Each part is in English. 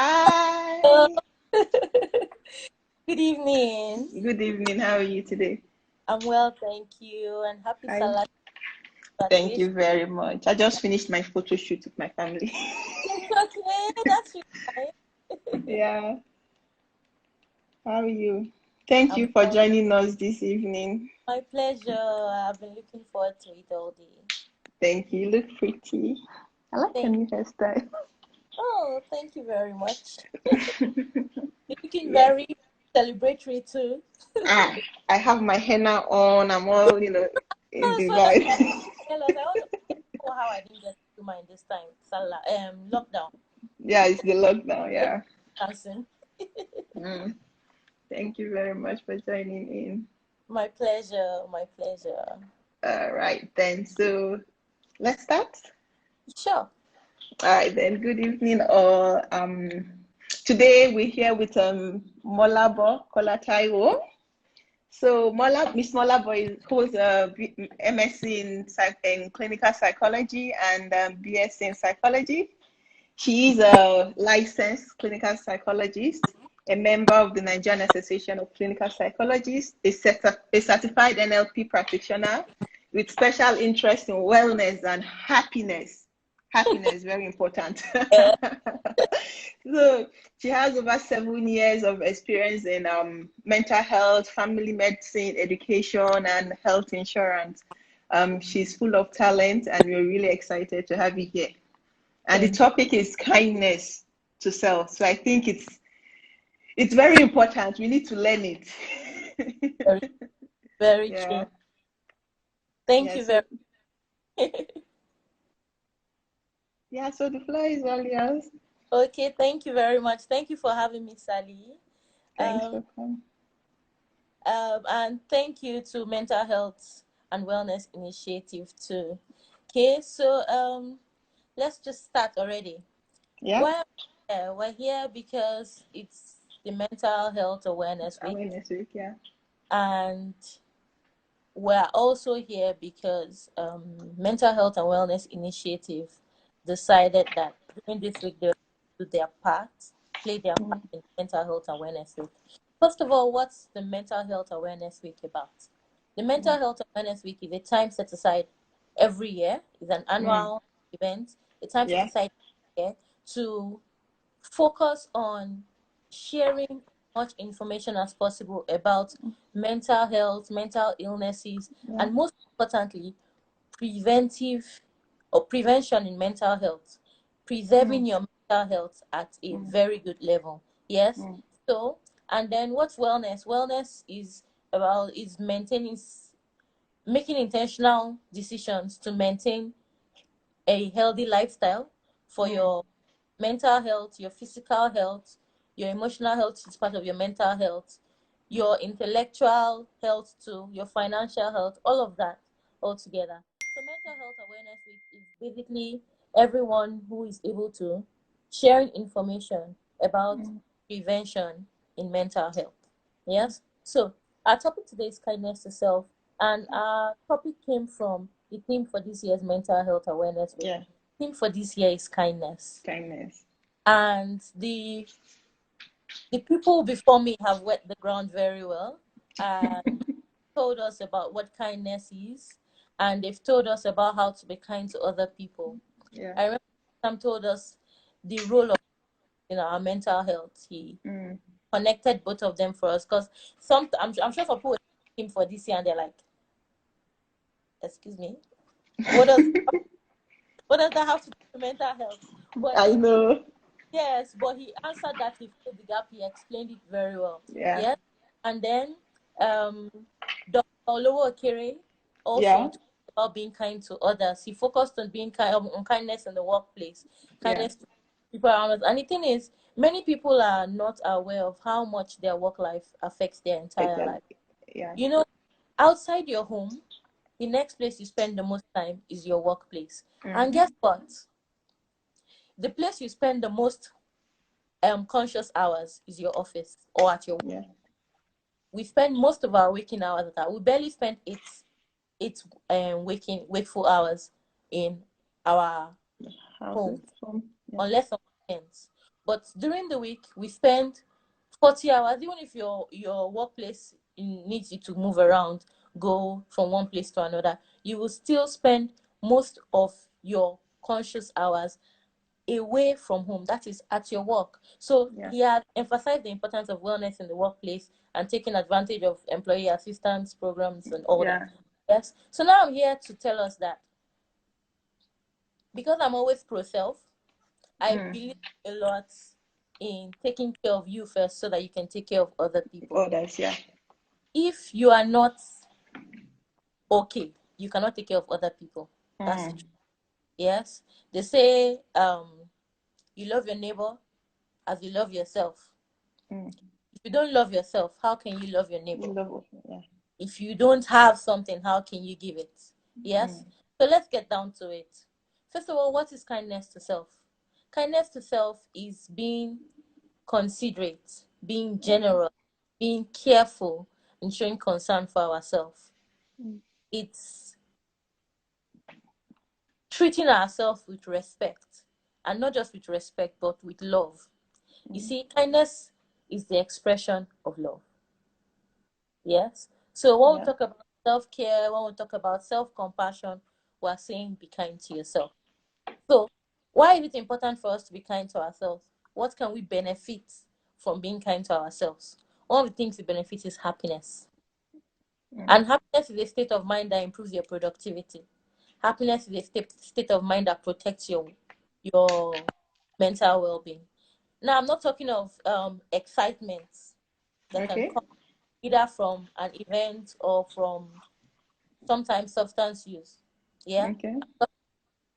Oh, Hi. good evening. Good evening. How are you today? I'm well, thank you, and happy Hi. Salah Thank you graduation. very much. I just finished my photo shoot with my family. It's okay, that's really fine. Yeah. How are you? Thank I'm you for fine. joining us this evening. My pleasure. I've been looking forward to it all day. Thank you. You look pretty. I like your Thank new hairstyle. Oh, thank you very much. You're looking Yes. very celebratory too. Ah, I have my henna on. I'm all, in Oh, the so that's vibe. jealous. I want to know how I didn't get to do mine this time. Salah, lockdown. Yeah, it's the lockdown. Yeah. Dancing. Mm. Thank you very much for joining in. My pleasure. My pleasure. All right, then. So let's start. Sure. All right, then. Good evening, all. Today we're here with Molabo Kolataiwo. So Miss Molabo holds a MSc in clinical psychology and BSc in psychology. She is a licensed clinical psychologist, a member of the Nigerian Association of Clinical Psychologists, a certified NLP practitioner with special interest in wellness and happiness. Happiness, very important. Yeah. So she has over 7 years of experience in mental health, family medicine, education, and health insurance. She's full of talent, and we're really excited to have you here. And the Thank topic is kindness to self. So I think it's very important. We need to learn it. you. Very true. Yeah. Thank Yeah. you So very yeah, so the floor is all yours. Okay, thank you very much. Thank you for having me, Sally. Thanks Um, for coming. and thank you to Mental Health and Wellness Initiative too. Okay, so let's just start already. Yeah. Why we're here because it's the Mental Health Awareness Week, Awareness week, yeah. and we're also here because Mental Health and Wellness Initiative decided that during this week they will do their part, play their part Mm. in Mental Health Awareness Week. First of all, what's the Mental Health Awareness Week about? The Mental Health Awareness Week is a time set aside every year. It's an Mm. annual event. A time set Yeah. aside every year to focus on sharing as much information as possible about mental health, mental illnesses, Yeah. and most importantly, preventive or prevention in mental health, Mm. preserving your mental health at a Mm. very good level. Yes. Mm. So, and then what's wellness? Wellness is about is maintaining, making intentional decisions to maintain a healthy lifestyle for Mm. your mental health, your physical health, your emotional health is part of your mental health, your intellectual health too, your financial health, all of that all together. So Mental Health Awareness Week is basically everyone who is able to sharing information about Mm. prevention in mental health. Yes. So our topic today is kindness to self, and our topic came from the theme for this year's Mental Health Awareness Week. Yeah. Theme for this year is kindness, Kindness. and the people before me have wet the ground very well and told us about what kindness is, and they've told us about how to be kind to other people. Yeah. I remember Sam told us the role of in our mental health. He Mm. connected both of them for us because I'm sure some people are looking for this year and they're like, excuse me, what does that have to do with mental health? But I he know. Yes, but he answered that. He filled the gap. He explained it very well. Yeah. Yes, and then um, Dr. Olowo Okere also Yeah. talked about being kind to others. He focused on being kind on kindness in the workplace, Yeah. kindness to people around us. And the thing is, many people are not aware of how much their work life affects their entire life. Exactly. Yeah. You know, outside your home, the next place you spend the most time is your workplace. And Mm-hmm. guess what? The place you spend the most conscious hours is your office or at your work. Yeah. We spend most of our waking hours at that. We barely spend eight wakeful hours in our Houses. home Home. Yeah. unless on weekends. But during the week, we spend 40 hours, even if your workplace needs you to move around, go from one place to another, you will still spend most of your conscious hours away from home, that is at your work. So Yeah. he had emphasized the importance of wellness in the workplace and taking advantage of employee assistance programs and all Yeah. that. Yes. So now I'm here to tell us that because I'm always pro self, I believe a lot in taking care of you first so that you can take care of other people. Others, yeah. If you are not okay, you cannot take care of other people. That's the truth. Yes. They say you love your neighbor as you love yourself. If you don't love yourself, how can you love your neighbor? Yeah. If you don't have something, how can you give it? Yes. So let's get down to it. First of all, what is kindness to self? Kindness to self is being considerate, being generous, being careful, and showing concern for ourselves. It's treating ourselves with respect, and not just with respect, but with love. You see, kindness is the expression of love. Yes. So when we talk about self-care, when we talk about self-compassion, we're saying be kind to yourself. So why is it important for us to be kind to ourselves? What can we benefit from being kind to ourselves? One of the things we benefit is happiness. And happiness is a state of mind that improves your productivity. Happiness is a state of mind that protects your mental well-being. Now, I'm not talking of excitement that can come either from an event or from sometimes substance use. Yeah. But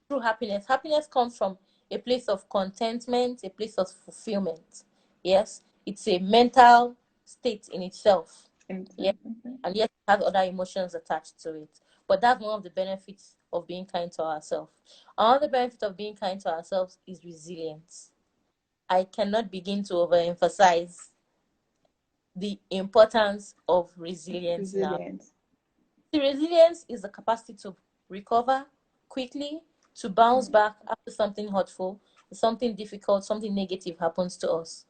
true happiness. Happiness comes from a place of contentment, a place of fulfillment. Yes. It's a mental state in itself. Yeah. And yes, it has other emotions attached to it. But that's one of the benefits of being kind to ourselves. Another benefit of being kind to ourselves is resilience. I cannot begin to overemphasize the importance of resilience now. The resilience is the capacity to recover quickly, to bounce back after something hurtful, something difficult, something negative happens to us.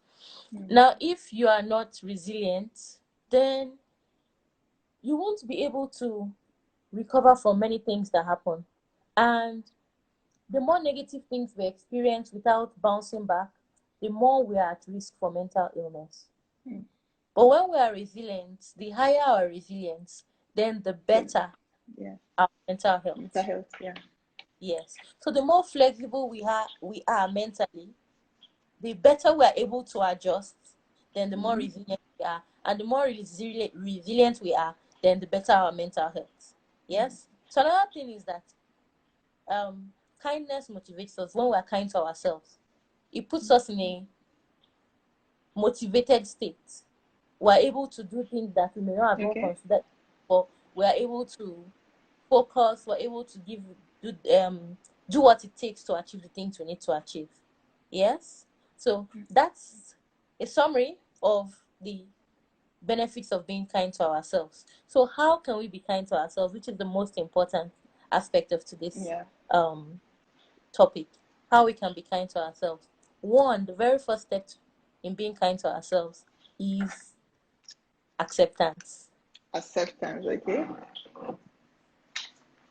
Now, if you are not resilient, then you won't be able to recover from many things that happen. And the more negative things we experience without bouncing back, the more we are at risk for mental illness. But when we are resilient, the higher our resilience, then the better our mental health. Mental health, yeah. Yes. So the more flexible we are mentally, the better we are able to adjust, then the more resilient we are. And the more resilient we are, then the better our mental health. Yes. So another thing is that kindness motivates us when we are kind to ourselves. It puts us in a motivated state. We're able to do things that we may not have even considered, but we're able to focus, we're able to do what it takes to achieve the things we need to achieve. Yes? So that's a summary of the benefits of being kind to ourselves. So how can we be kind to ourselves, which is the most important aspect of today's topic? How we can be kind to ourselves. One, the very first step in being kind to ourselves is acceptance. Acceptance, okay.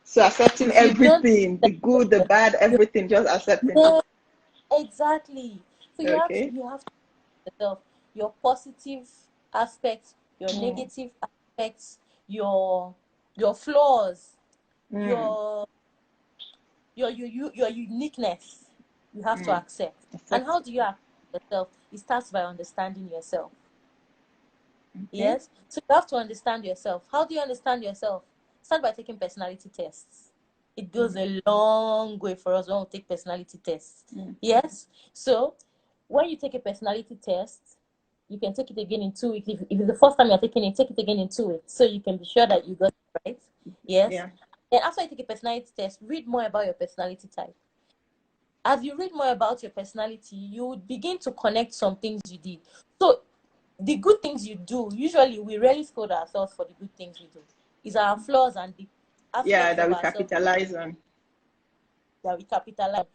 So accepting everything, the good, the bad, everything, just accepting. Yeah, exactly. So you have to yourself, your positive aspects, your negative aspects, your flaws, your your uniqueness. You have to accept. And how do you accept yourself? It starts by understanding yourself. Yes. So you have to understand yourself. How do you understand yourself? Start by taking personality tests. It goes a long way for us when we take personality tests. Yes. So when you take a personality test, you can take it again in 2 weeks. If it's the first time you're taking it, take it again in 2 weeks so you can be sure that you got it right. Yes. Yeah. Then after you take a personality test, read more about your personality type. As you read more about your personality, you would begin to connect some things you did. So the good things you do, usually we rarely scold ourselves for the good things we do. It's our flaws and the aspects that of we ourselves capitalize on. that we capitalize.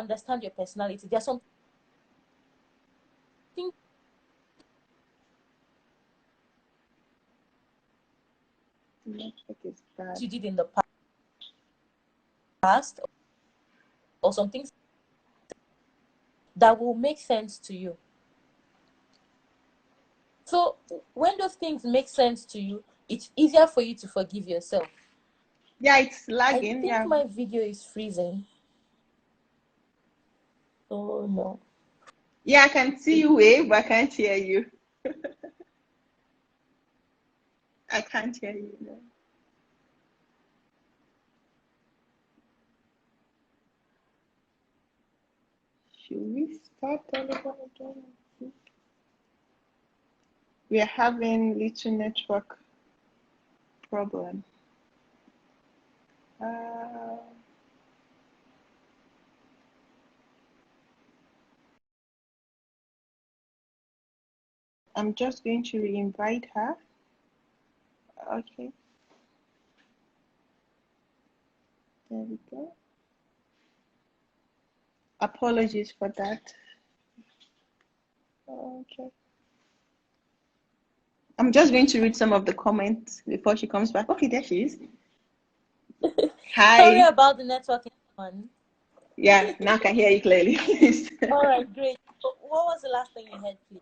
understand your personality. There are some things Network is bad. you did in the past, or some things that will make sense to you. So when those things make sense to you, it's easier for you to forgive yourself. Yeah, it's I lagging. think Yeah. my video is freezing. Oh no. Yeah, I can see you wave, but I can't hear you. I can't hear you. No. Should we start Telegram again? We are having little network problem. I'm just going to re-invite her. Okay. There we go. Apologies for that. Okay. I'm just going to read some of the comments before she comes back. Okay, there she is. Sorry Hi. about the networking one. Yeah, now I can hear you clearly. All right, great. What was the last thing you heard, please?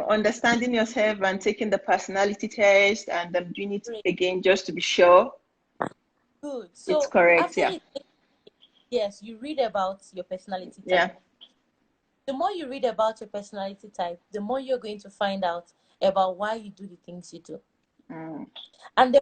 Understanding yourself and taking the personality test and doing it Great. again just to be sure. Good. It's So correct, after yeah. yes, you read about your personality type. Yeah. The more you read about your personality type, the more you're going to find out about why you do the things you do. Mm. And there